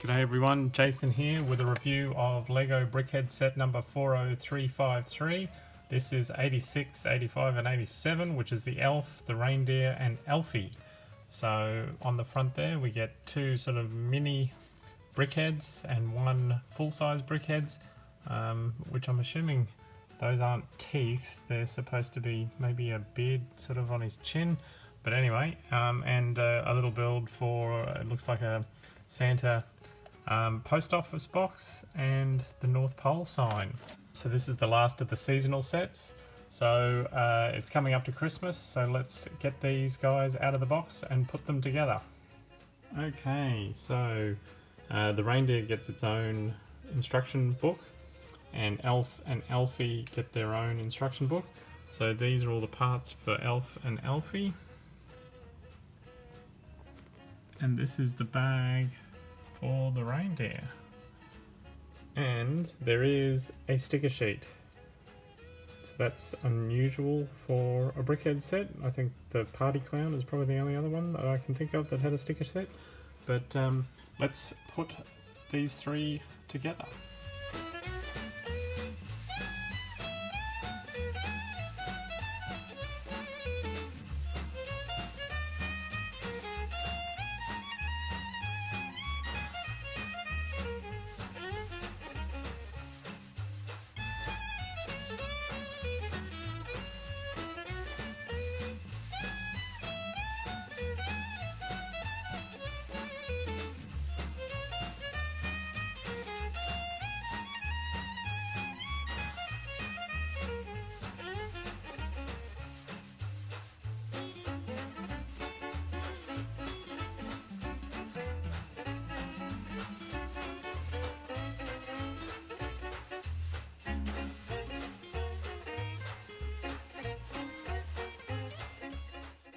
G'day everyone, Jason here with a review of LEGO BrickHeadz set number 40353. This is 86, 85 and 87, which is the elf, the reindeer and Elfie. So on the front there we get two sort of mini BrickHeadz and one full-size BrickHeadz, which I'm assuming those aren't teeth. They're supposed to be maybe a beard sort of on his chin. But anyway, and a little build for, it looks like a Santa post office box and the North Pole sign. So this is the last of the seasonal sets. So it's coming up to Christmas, so let's get these guys out of the box and put them together. Okay, so the reindeer gets its own instruction book, and Elf and Elfie get their own instruction book. So these are all the parts for Elf and Elfie. And this is the bag for the reindeer. And there is a sticker sheet. So that's unusual for a BrickHeadz set. I think the Party Clown is probably the only other one that I can think of that had a sticker set. But let's put these three together.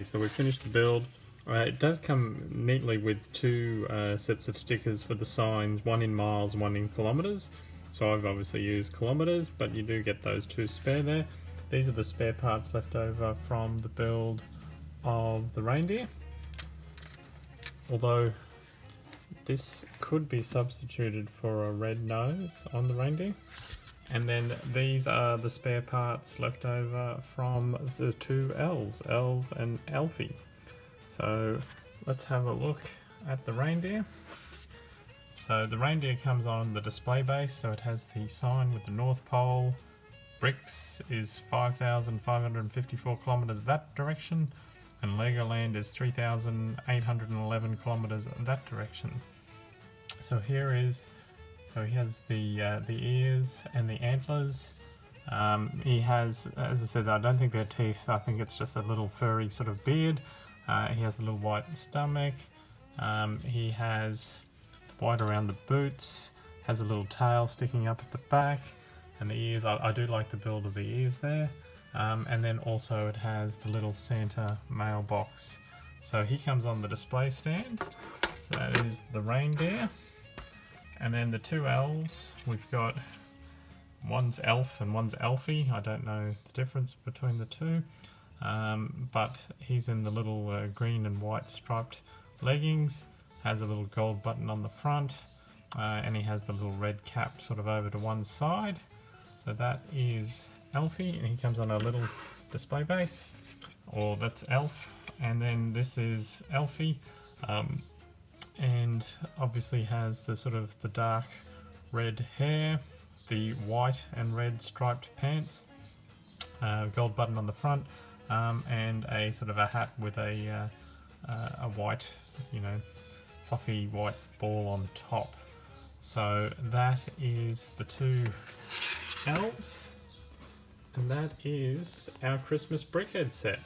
So we finished the build. It does come neatly with two sets of stickers for the signs, one in miles, one in kilometres. So I've obviously used kilometres, but you do get those two spare there. These are the spare parts left over from the build of the reindeer. Although this could be substituted for a red nose on the reindeer. And then these are the spare parts left over from the two elves, Elf and Elfie. So let's have a look at the reindeer. So the reindeer comes on the display base, so it has the sign with the North Pole. Bricks is 5,554 kilometers that direction, and Legoland is 3,811 kilometers that direction. So here is, so he has the ears and the antlers. He has, as I said, I don't think they're teeth. I think it's just a little furry sort of beard. He has a little white stomach. He has white around the boots. Has a little tail sticking up at the back, and the ears. I do like the build of the ears there. And then also it has the little Santa mailbox. So he comes on the display stand. So that is the reindeer. And then the two elves, we've got one's Elf and one's Elfie. I don't know the difference between the two, but he's in the little green and white striped leggings, has a little gold button on the front, and he has the little red cap sort of over to one side. So that is Elfie, and he comes on a little display base, or that's Elf, and then this is Elfie. And obviously has the sort of the dark red hair, the white and red striped pants, gold button on the front, and a sort of a hat with a white, you know, fluffy white ball on top. So that is the two elves, and that is our Christmas BrickHeadz set.